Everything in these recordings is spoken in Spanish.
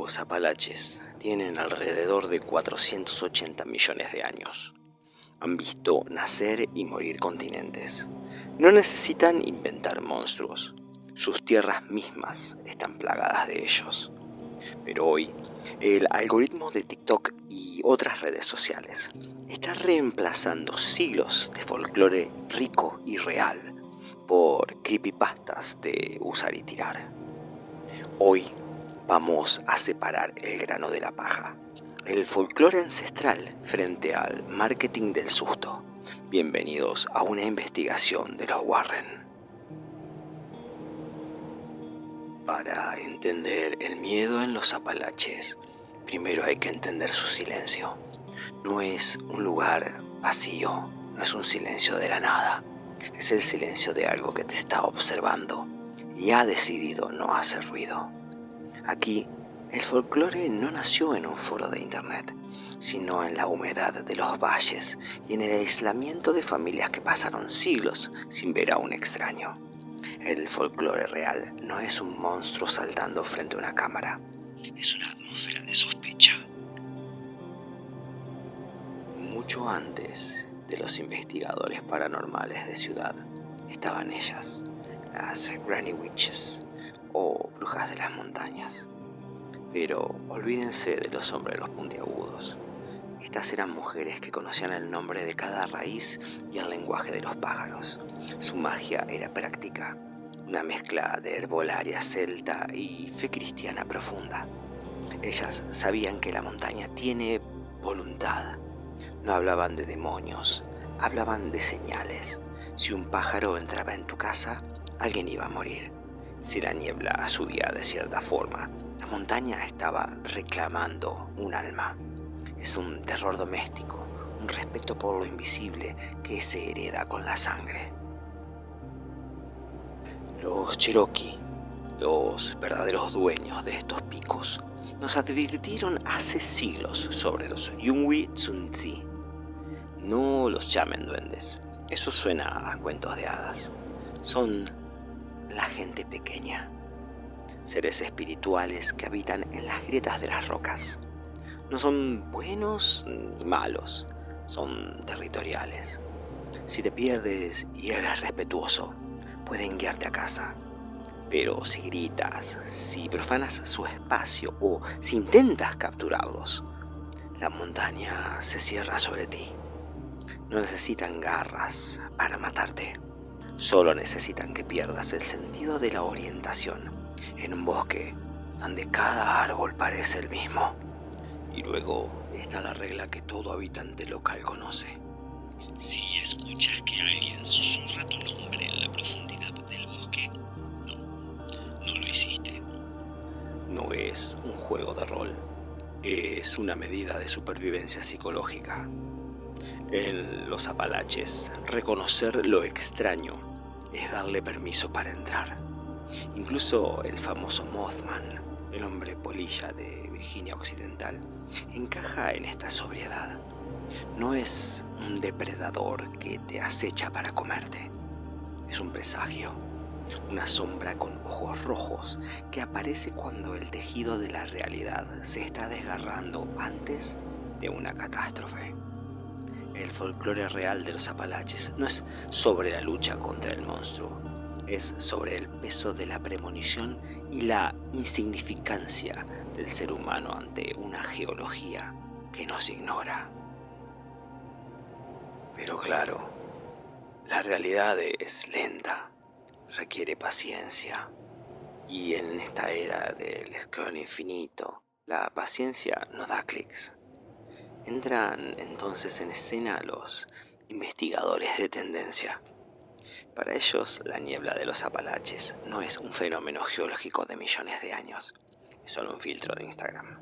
Los Apalaches tienen alrededor de 480 millones de años. Han visto nacer y morir continentes. No necesitan inventar monstruos. Sus tierras mismas están plagadas de ellos. Pero hoy, el algoritmo de TikTok y otras redes sociales está reemplazando siglos de folclore rico y real por creepypastas de usar y tirar. Hoy vamos a separar el grano de la paja, el folclore ancestral frente al marketing del susto. Bienvenidos a una investigación de los Warren. Para entender el miedo en los Apalaches, primero hay que entender su silencio. No es un lugar vacío, no es un silencio de la nada. Es el silencio de algo que te está observando y ha decidido no hacer ruido. Aquí, el folclore no nació en un foro de internet, sino en la humedad de los valles y en el aislamiento de familias que pasaron siglos sin ver a un extraño. El folclore real no es un monstruo saltando frente a una cámara, es una atmósfera de sospecha. Mucho antes de los investigadores paranormales de ciudad, estaban ellas, las Granny Witches o brujas de las montañas. Pero olvídense de los sombreros puntiagudos. Estas eran mujeres que conocían el nombre de cada raíz y el lenguaje de los pájaros. Su magia era práctica, una mezcla de herbolaria celta y fe cristiana profunda. Ellas sabían que la montaña tiene voluntad. No hablaban de demonios, hablaban de señales. Si un pájaro entraba en tu casa, alguien iba a morir. Si la niebla subía de cierta forma, la montaña estaba reclamando un alma. Es un terror doméstico, un respeto por lo invisible que se hereda con la sangre. Los Cherokee, los verdaderos dueños de estos picos, nos advirtieron hace siglos sobre los Yungui Tsunzi. No los llamen duendes, eso suena a cuentos de hadas. Son la gente pequeña, seres espirituales que habitan en las grietas de las rocas. No son buenos ni malos, son territoriales. Si te pierdes y eres respetuoso, pueden guiarte a casa. Pero si gritas, si profanas su espacio o si intentas capturarlos, la montaña se cierra sobre ti. No necesitan garras para matarte. Solo necesitan que pierdas el sentido de la orientación en un bosque donde cada árbol parece el mismo. Y luego está la regla que todo habitante local conoce. Si escuchas que alguien susurra tu nombre en la profundidad del bosque, no lo hiciste. No es un juego de rol, es una medida de supervivencia psicológica. En los Apalaches, reconocer lo extraño es darle permiso para entrar. Incluso el famoso Mothman, el hombre polilla de Virginia Occidental, encaja en esta sobriedad. No es un depredador que te acecha para comerte. Es un presagio, una sombra con ojos rojos que aparece cuando el tejido de la realidad se está desgarrando antes de una catástrofe. El folclore real de los Apalaches no es sobre la lucha contra el monstruo, es sobre el peso de la premonición y la insignificancia del ser humano ante una geología que nos ignora. Pero claro, la realidad es lenta, requiere paciencia, y en esta era del scroll infinito, la paciencia no da clics. Entran entonces en escena los investigadores de tendencia. Para ellos, la niebla de los Apalaches no es un fenómeno geológico de millones de años, es solo un filtro de Instagram.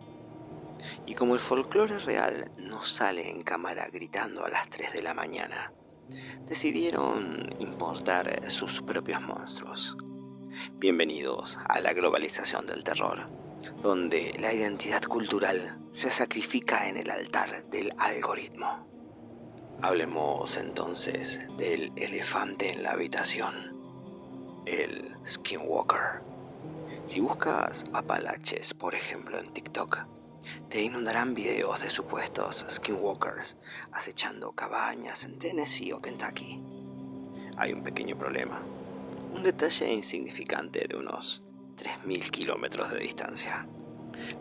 Y como el folclore real no sale en cámara gritando a las 3 de la mañana, decidieron importar sus propios monstruos. Bienvenidos a la globalización del terror, donde la identidad cultural se sacrifica en el altar del algoritmo. Hablemos entonces del elefante en la habitación, el Skinwalker. Si buscas Apalaches, por ejemplo, en TikTok, te inundarán videos de supuestos skinwalkers acechando cabañas en Tennessee o Kentucky. Hay un pequeño problema, un detalle insignificante de unos 3.000 kilómetros de distancia.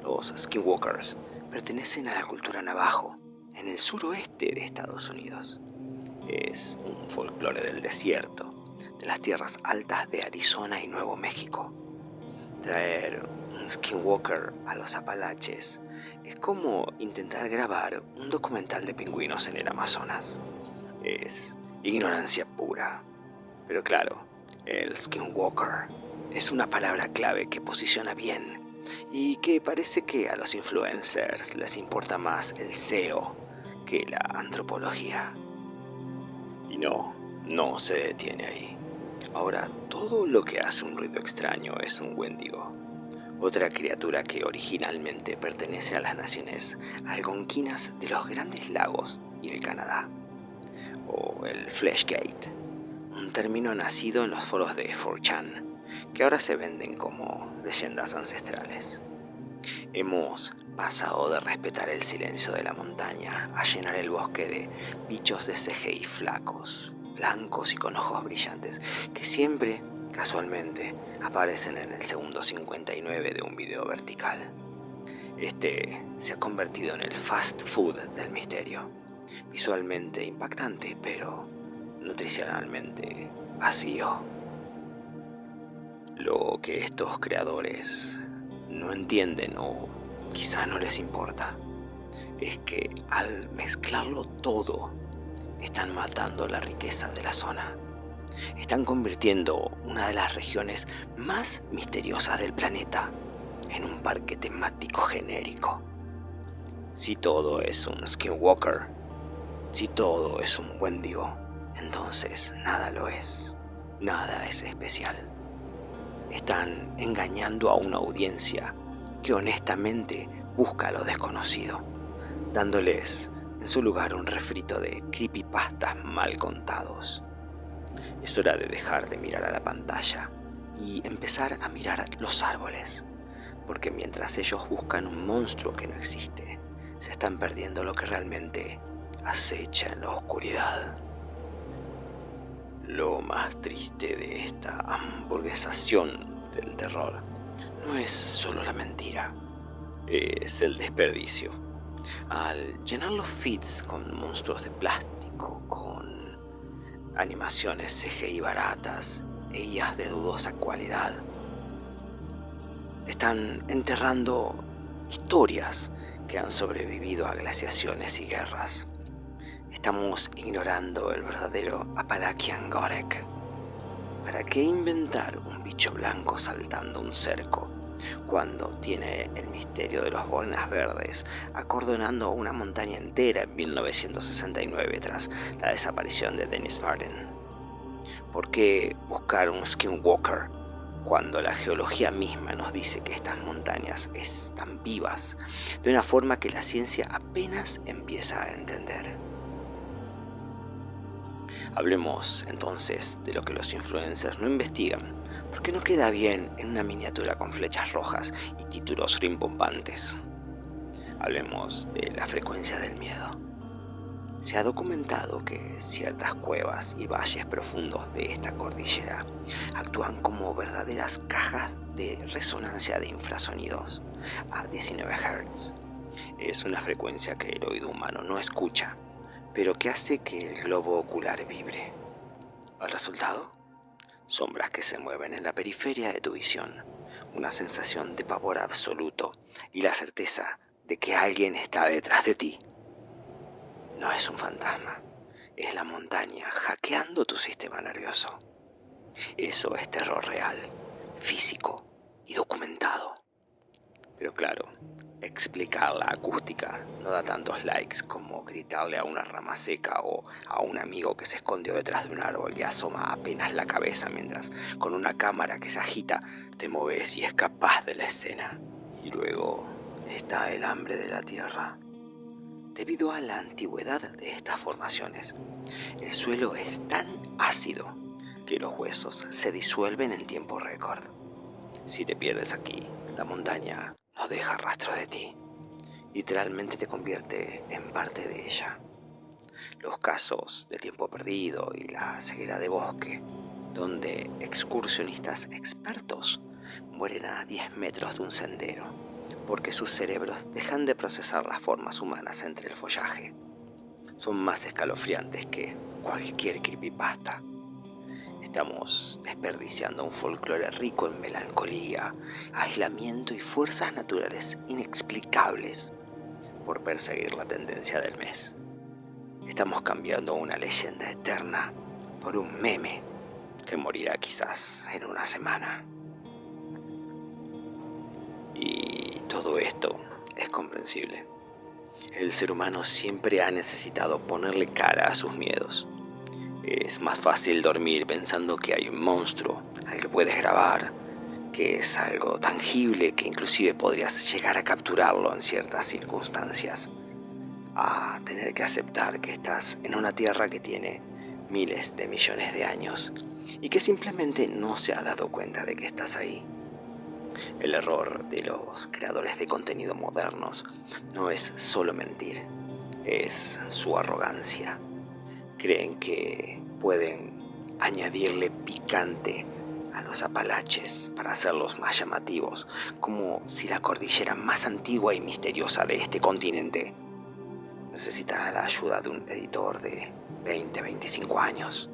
Los skinwalkers pertenecen a la cultura navajo, en el suroeste de Estados Unidos. Es un folclore del desierto, de las tierras altas de Arizona y Nuevo México. Traer un skinwalker a los Apalaches es como intentar grabar un documental de pingüinos en el Amazonas. Es ignorancia pura. Pero claro, el skinwalker es una palabra clave que posiciona bien y que parece que a los influencers les importa más el SEO que la antropología. Y no se detiene ahí. Ahora todo lo que hace un ruido extraño es un Wendigo, otra criatura que originalmente pertenece a las naciones algonquinas de los Grandes Lagos y el Canadá, o el Fleshgate, un término nacido en los foros de 4chan, que ahora se venden como leyendas ancestrales. Hemos pasado de respetar el silencio de la montaña a llenar el bosque de bichos de CGI flacos, blancos y con ojos brillantes, que siempre, casualmente, aparecen en el segundo 59 de un video vertical. Este se ha convertido en el fast food del misterio, visualmente impactante, pero nutricionalmente vacío. Lo que estos creadores no entienden o quizá no les importa es que al mezclarlo todo están matando la riqueza de la zona. Están convirtiendo una de las regiones más misteriosas del planeta en un parque temático genérico. Si todo es un skinwalker, si todo es un Wendigo, entonces nada lo es, nada es especial. Están engañando a una audiencia que honestamente busca lo desconocido, dándoles en su lugar un refrito de creepypastas mal contados. Es hora de dejar de mirar a la pantalla y empezar a mirar los árboles, porque mientras ellos buscan un monstruo que no existe, se están perdiendo lo que realmente acecha en la oscuridad. Lo más triste de esta hamburguesación del terror no es solo la mentira, es el desperdicio. Al llenar los feeds con monstruos de plástico, con animaciones CGI baratas e IAs de dudosa cualidad, están enterrando historias que han sobrevivido a glaciaciones y guerras. Estamos ignorando el verdadero Appalachian Gothic. ¿Para qué inventar un bicho blanco saltando un cerco cuando tiene el misterio de los boinas verdes acordonando una montaña entera en 1969 tras la desaparición de Dennis Martin? ¿Por qué buscar un skinwalker cuando la geología misma nos dice que estas montañas están vivas de una forma que la ciencia apenas empieza a entender? Hablemos entonces de lo que los influencers no investigan, porque no queda bien en una miniatura con flechas rojas y títulos rimbombantes. Hablemos de la frecuencia del miedo. Se ha documentado que ciertas cuevas y valles profundos de esta cordillera actúan como verdaderas cajas de resonancia de infrasonidos a 19 Hz. Es una frecuencia que el oído humano no escucha, pero que hace que el globo ocular vibre. ¿El resultado? Sombras que se mueven en la periferia de tu visión, una sensación de pavor absoluto y la certeza de que alguien está detrás de ti. No es un fantasma, es la montaña hackeando tu sistema nervioso. Eso es terror real, físico y documentado. Pero claro, explicar la acústica no da tantos likes como gritarle a una rama seca o a un amigo que se escondió detrás de un árbol y asoma apenas la cabeza mientras con una cámara que se agita te moves y escapas de la escena. Y luego está el hambre de la tierra. Debido a la antigüedad de estas formaciones, el suelo es tan ácido que los huesos se disuelven en tiempo récord. Si te pierdes aquí, la montaña no deja rastro de ti. Literalmente te convierte en parte de ella. Los casos de tiempo perdido y la ceguera de bosque, donde excursionistas expertos mueren a 10 metros de un sendero, porque sus cerebros dejan de procesar las formas humanas entre el follaje, son más escalofriantes que cualquier creepypasta. Estamos desperdiciando un folclore rico en melancolía, aislamiento y fuerzas naturales inexplicables por perseguir la tendencia del mes. Estamos cambiando una leyenda eterna por un meme que morirá quizás en una semana. Y todo esto es comprensible. El ser humano siempre ha necesitado ponerle cara a sus miedos. Es más fácil dormir pensando que hay un monstruo al que puedes grabar, que es algo tangible que inclusive podrías llegar a capturarlo en ciertas circunstancias, a tener que aceptar que estás en una tierra que tiene miles de millones de años y que simplemente no se ha dado cuenta de que estás ahí. El error de los creadores de contenido modernos no es solo mentir, es su arrogancia. Creen que pueden añadirle picante a los Apalaches para hacerlos más llamativos, como si la cordillera más antigua y misteriosa de este continente necesitara la ayuda de un editor de 20-25 años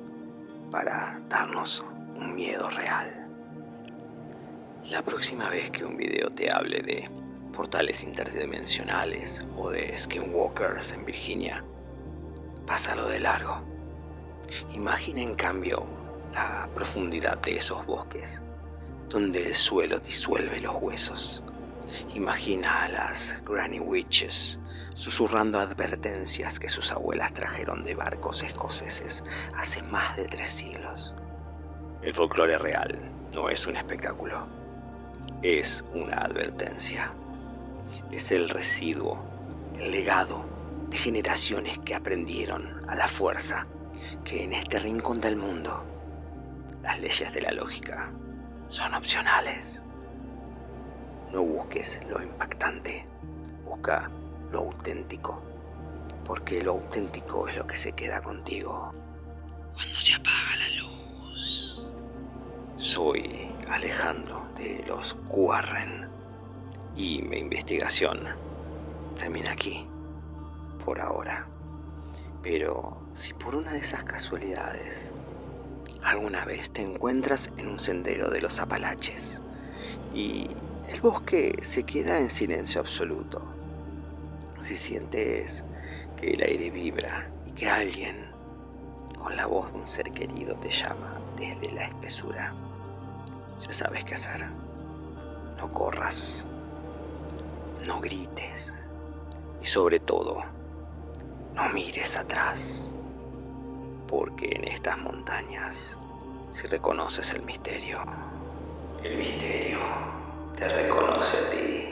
para darnos un miedo real. La próxima vez que un video te hable de portales interdimensionales o de skinwalkers en Virginia, pásalo de largo. Imagina en cambio la profundidad de esos bosques, donde el suelo disuelve los huesos. Imagina a las Granny Witches susurrando advertencias que sus abuelas trajeron de barcos escoceses hace más de 3 siglos. El folclore real no es un espectáculo, es una advertencia. Es el residuo, el legado de generaciones que aprendieron a la fuerza que en este rincón del mundo las leyes de la lógica son opcionales. No busques lo impactante, busca lo auténtico, porque lo auténtico es lo que se queda contigo cuando se apaga la luz. Soy Alejandro de los Warren y mi investigación termina aquí, por ahora. Pero si por una de esas casualidades alguna vez te encuentras en un sendero de los Apalaches y el bosque se queda en silencio absoluto, si sientes que el aire vibra y que alguien con la voz de un ser querido te llama desde la espesura, ya sabes qué hacer. No corras, no grites y sobre todo, no mires atrás, porque en estas montañas, si reconoces el misterio te reconoce a ti.